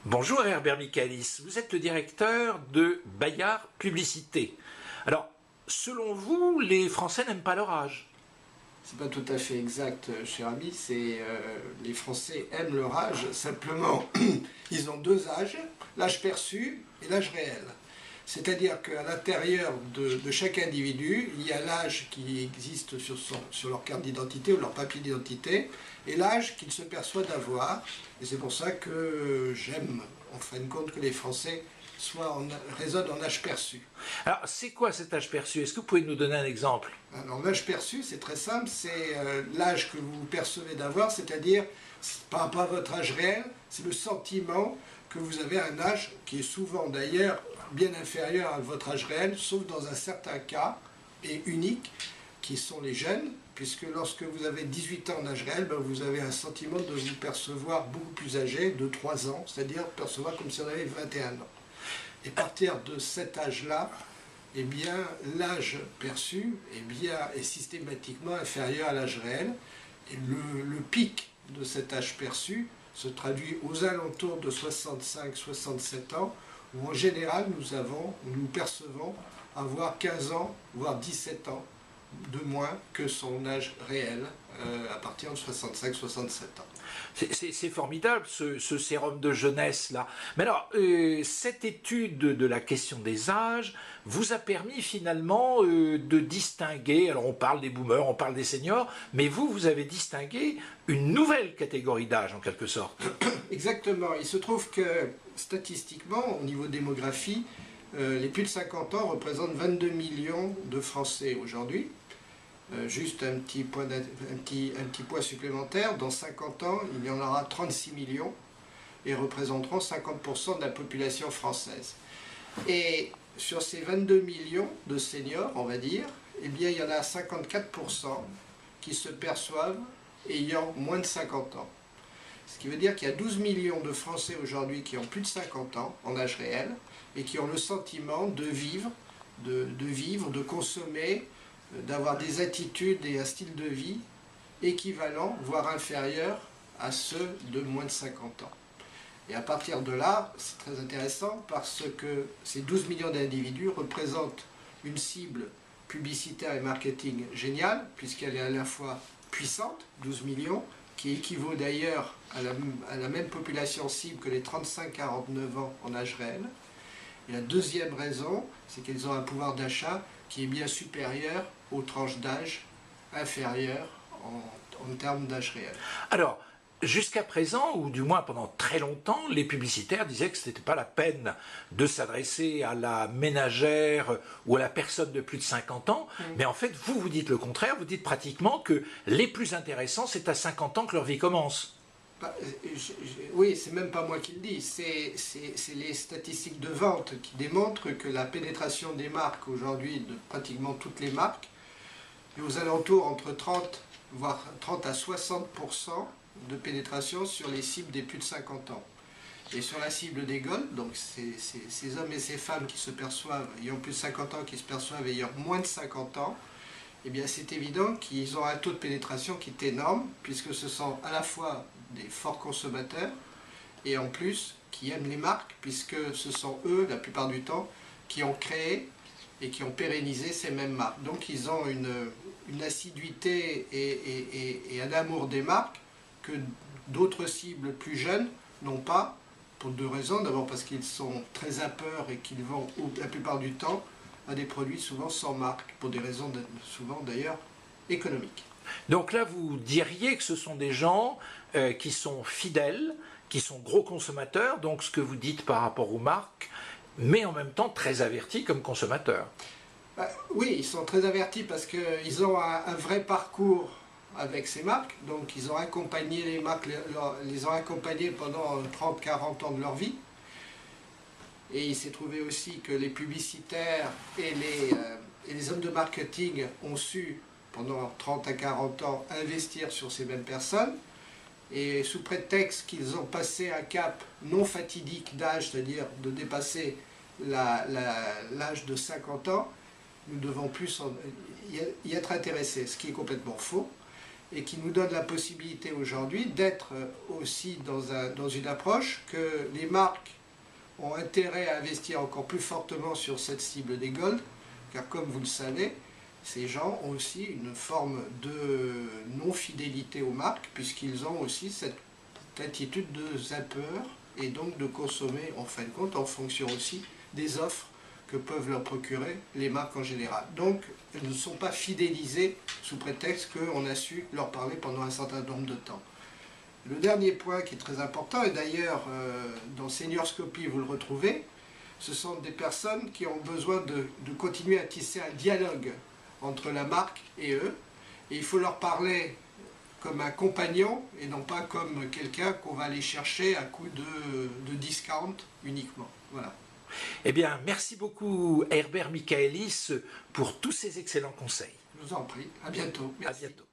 Bonjour Herbert Michaelis, vous êtes le directeur de Bayard Publicité. Alors, selon vous, les Français n'aiment pas leur âge? C'est pas tout à fait exact, cher ami. Les Français aiment leur âge. Simplement, ils ont deux âges, l'âge perçu et l'âge réel. C'est-à-dire qu'à l'intérieur de chaque individu, il y a l'âge qui existe sur leur carte d'identité ou leur papier d'identité et l'âge qu'ils se perçoivent d'avoir. Et c'est pour ça que j'aime, en fin de compte, que les Français raisonnent en âge perçu. Alors, c'est quoi cet âge perçu? Est-ce que vous pouvez nous donner un exemple? Alors l'âge perçu, c'est très simple, c'est l'âge que vous percevez d'avoir, c'est-à-dire, par rapport à votre âge réel, c'est le sentiment que vous avez un âge qui est souvent d'ailleurs bien inférieur à votre âge réel, sauf dans un certain cas, et unique, qui sont les jeunes, puisque lorsque vous avez 18 ans d'âge réel, ben vous avez un sentiment de vous percevoir beaucoup plus âgé, de 3 ans, c'est-à-dire percevoir comme si on avait 21 ans. Et à partir de cet âge-là, eh bien, l'âge perçu est systématiquement inférieur à l'âge réel. Et le pic de cet âge perçu se traduit aux alentours de 65-67 ans, où en général nous percevons avoir 15 ans, voire 17 ans de moins que son âge réel à partir de 65-67 ans. C'est formidable ce sérum de jeunesse là. Mais alors, cette étude de la question des âges vous a permis finalement de distinguer, alors on parle des boomers, on parle des seniors, mais vous avez distingué une nouvelle catégorie d'âge en quelque sorte. Exactement, il se trouve que statistiquement, au niveau démographie, les plus de 50 ans représentent 22 millions de Français aujourd'hui. Juste un petit point supplémentaire, dans 50 ans, il y en aura 36 millions et représenteront 50% de la population française. Et sur ces 22 millions de seniors, on va dire, eh bien, il y en a 54% qui se perçoivent ayant moins de 50 ans. Ce qui veut dire qu'il y a 12 millions de Français aujourd'hui qui ont plus de 50 ans en âge réel et qui ont le sentiment de vivre, de consommer, d'avoir des attitudes et un style de vie équivalent, voire inférieur à ceux de moins de 50 ans. Et à partir de là, c'est très intéressant parce que ces 12 millions d'individus représentent une cible publicitaire et marketing géniale, puisqu'elle est à la fois puissante, 12 millions, qui équivaut d'ailleurs à la même population cible que les 35-49 ans en âge réel. Et la deuxième raison, c'est qu'ils ont un pouvoir d'achat qui est bien supérieur aux tranches d'âge inférieures en termes d'âge réel. Alors, jusqu'à présent, ou du moins pendant très longtemps, les publicitaires disaient que ce n'était pas la peine de s'adresser à la ménagère ou à la personne de plus de 50 ans, mais en fait, vous dites le contraire, vous dites pratiquement que les plus intéressants, c'est à 50 ans que leur vie commence. Oui, c'est même pas moi qui le dis, c'est les statistiques de vente qui démontrent que la pénétration des marques aujourd'hui, de pratiquement toutes les marques, est aux alentours entre 30, voire 30 à 60% de pénétration sur les cibles des plus de 50 ans. Et sur la cible des Gold, donc ces hommes et ces femmes qui se perçoivent, ayant plus de 50 ans, qui se perçoivent ayant moins de 50 ans, eh bien c'est évident qu'ils ont un taux de pénétration qui est énorme, puisque ce sont à la fois des forts consommateurs, et en plus qui aiment les marques, puisque ce sont eux, la plupart du temps, qui ont créé et qui ont pérennisé ces mêmes marques. Donc ils ont une assiduité et un amour des marques que d'autres cibles plus jeunes n'ont pas, pour deux raisons. D'abord parce qu'ils sont très à peur et qu'ils vont la plupart du temps à des produits souvent sans marque, pour des raisons souvent d'ailleurs économiques. Donc là, vous diriez que ce sont des gens qui sont fidèles, qui sont gros consommateurs, donc ce que vous dites par rapport aux marques, mais en même temps très avertis comme consommateurs. Oui, ils sont très avertis parce qu'ils ont un vrai parcours avec ces marques, donc ils ont accompagné les marques, les ont accompagnés pendant 30-40 ans de leur vie. Et il s'est trouvé aussi que les publicitaires et les hommes de marketing ont su, pendant 30 à 40 ans, investir sur ces mêmes personnes. Et sous prétexte qu'ils ont passé un cap non fatidique d'âge, c'est-à-dire de dépasser l'âge de 50 ans, nous devons plus y être intéressés, ce qui est complètement faux. et qui nous donne la possibilité aujourd'hui d'être aussi dans une approche que les marques ont intérêt à investir encore plus fortement sur cette cible des Gold, car comme vous le savez, ces gens ont aussi une forme de non-fidélité aux marques, puisqu'ils ont aussi cette attitude de zapper, et donc de consommer en fin de compte en fonction aussi des offres que peuvent leur procurer les marques en général. Donc elles ne sont pas fidélisées sous prétexte qu'on a su leur parler pendant un certain nombre de temps. Le dernier point qui est très important, et d'ailleurs dans Seniorscopy vous le retrouvez, ce sont des personnes qui ont besoin de continuer à tisser un dialogue entre la marque et eux, et il faut leur parler comme un compagnon et non pas comme quelqu'un qu'on va aller chercher à coup de discount uniquement. Voilà. Eh bien, merci beaucoup Herbert Michaelis pour tous ces excellents conseils. Je vous en prie, à bientôt. Merci. À bientôt.